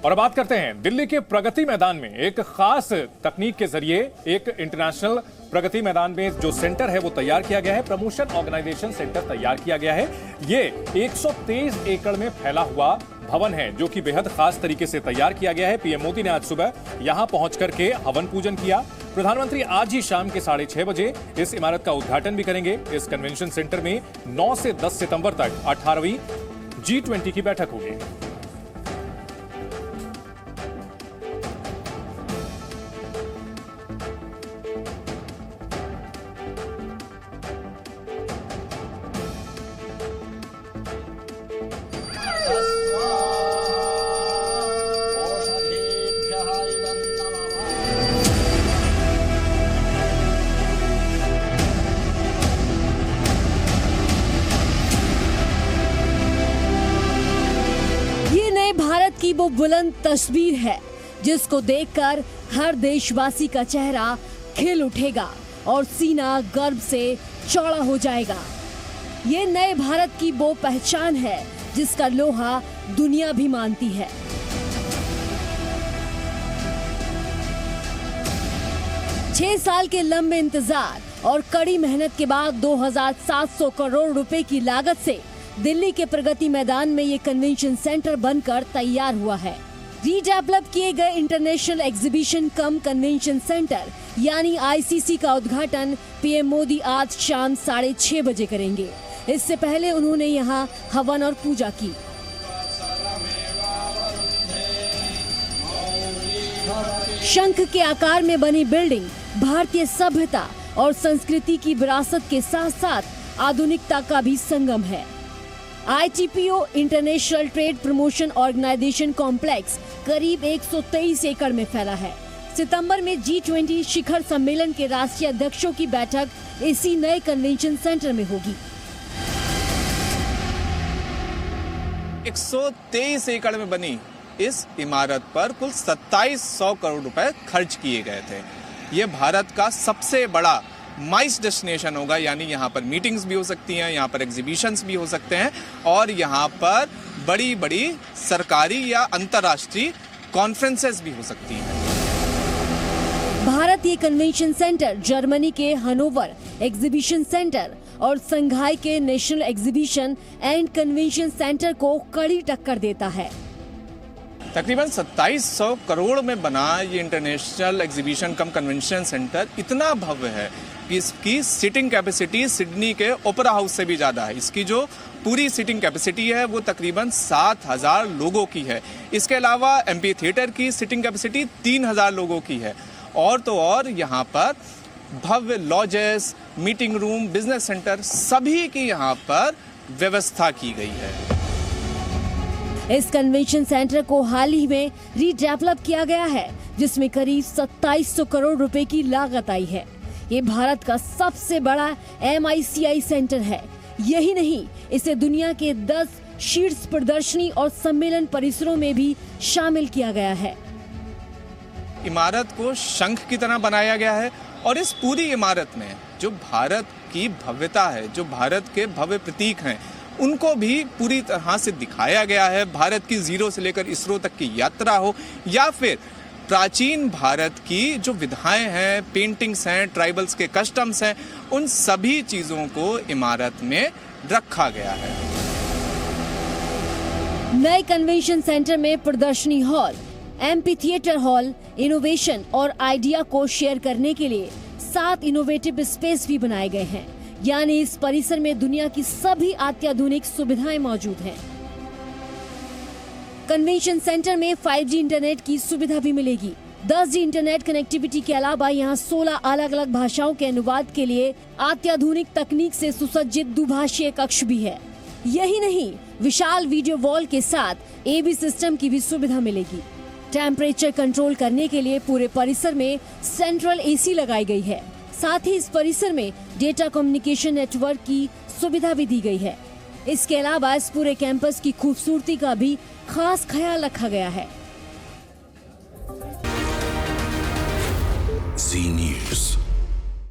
और अब बात करते हैं दिल्ली के प्रगति मैदान में एक खास तकनीक के जरिए एक इंटरनेशनल प्रगति मैदान में जो सेंटर है वो तैयार किया गया है। प्रमोशन ऑर्गेनाइजेशन सेंटर तैयार किया गया है। ये 123 एकड़ में फैला हुआ भवन है जो कि बेहद खास तरीके से तैयार किया गया है। पीएम मोदी ने आज सुबह यहां पहुंच करके हवन पूजन किया। प्रधानमंत्री आज ही शाम के 6:30 बजे इस इमारत का उद्घाटन भी करेंगे। इस कन्वेंशन सेंटर में 9 से 10 सितंबर तक 18वीं G20 की बैठक होगी। भारत की वो बुलंद तस्वीर है जिसको देखकर हर देशवासी का चेहरा खिल उठेगा और सीना गर्व से चौड़ा हो जाएगा। ये नए भारत की वो पहचान है जिसका लोहा दुनिया भी मानती है। छह साल के लंबे इंतजार और कड़ी मेहनत के बाद 2,700 करोड़ रुपए की लागत से दिल्ली के प्रगति मैदान में ये कन्वेंशन सेंटर बनकर तैयार हुआ है। रीडेवलप किए गए इंटरनेशनल एग्जीबिशन कम कन्वेंशन सेंटर यानी ICC का उद्घाटन पीएम मोदी आज शाम 6:30 बजे करेंगे। इससे पहले उन्होंने यहाँ हवन और पूजा की। शंख के आकार में बनी बिल्डिंग भारतीय सभ्यता और संस्कृति की विरासत के साथ साथ आधुनिकता का भी संगम है। ITPO international trade promotion organisation complex करीब 123 एकड़ में फैला है। सितंबर में G20 शिखर सम्मेलन के राष्ट्रीय अध्यक्षों की बैठक इसी नए कन्वेंशन सेंटर में होगी। 123 एकड़ में बनी इस इमारत पर कुल 2700 करोड़ रुपए खर्च किए गए थे। ये भारत का सबसे बड़ा माइस डेस्टिनेशन होगा, यानी यहाँ पर मीटिंग्स भी हो सकती हैं, यहाँ पर एग्जीबिशंस भी हो सकते हैं और यहाँ पर बड़ी बड़ी सरकारी या अंतर्राष्ट्रीय कॉन्फ्रेंसेस भी हो सकती हैं। भारत ये कन्वेंशन सेंटर जर्मनी के हनोवर एग्जीबिशन सेंटर और संघाई के national exhibition and convention centre को कड़ी टक्कर देता है। तकरीबन 2700 करोड़ में बना ये इंटरनेशनल एग्जीबिशन कम कन्वेंशन सेंटर इतना भव्य है कि इसकी सीटिंग कैपेसिटी सिडनी के ओपेरा हाउस से भी ज़्यादा है। इसकी जो पूरी सीटिंग कैपेसिटी है वो तकरीबन 7,000 लोगों की है। इसके अलावा एम्पी थिएटर की सीटिंग कैपेसिटी 3,000 लोगों की है। और तो और यहाँ पर भव्य lodges, meeting room, business centre सभी की यहाँ पर व्यवस्था की गई है। इस कन्वेंशन सेंटर को हाल ही में रीडेवलप किया गया है जिसमें करीब 2700 करोड़ रुपए की लागत आई है। ये भारत का सबसे बड़ा MICI सेंटर है। यही नहीं, इसे दुनिया के 10 शीर्ष प्रदर्शनी और सम्मेलन परिसरों में भी शामिल किया गया है। इमारत को शंख की तरह बनाया गया है और इस पूरी इमारत में जो भारत की भव्यता है, जो भारत के भव्य प्रतीक हैं, उनको भी पूरी तरह से दिखाया गया है। भारत की जीरो से लेकर इसरो तक की यात्रा हो या फिर प्राचीन भारत की जो विधाएं हैं, पेंटिंग्स हैं, ट्राइबल्स के कस्टम्स हैं, उन सभी चीजों को इमारत में रखा गया है। नए कन्वेंशन सेंटर में प्रदर्शनी hall, amphi theatre hall, innovation और आइडिया को शेयर करने के लिए 7 इनोवेटिव स्पेस भी बनाए गए हैं। यानी इस परिसर में दुनिया की सभी अत्याधुनिक सुविधाएं मौजूद हैं। कन्वेंशन सेंटर में 5G इंटरनेट की सुविधा भी मिलेगी। 10G इंटरनेट कनेक्टिविटी के अलावा यहाँ 16 अलग अलग भाषाओं के अनुवाद के लिए अत्याधुनिक तकनीक से सुसज्जित दुभाषीय कक्ष भी है। यही नहीं, विशाल वीडियो वॉल के साथ AB सिस्टम की भी सुविधा मिलेगी। टेम्परेचर कंट्रोल करने के लिए पूरे परिसर में सेंट्रल AC लगाई गई है। साथ ही इस परिसर में डेटा कम्युनिकेशन नेटवर्क की सुविधा भी दी गई है। इसके अलावा इस पूरे कैंपस की खूबसूरती का भी खास ख्याल रखा गया है। Zee News।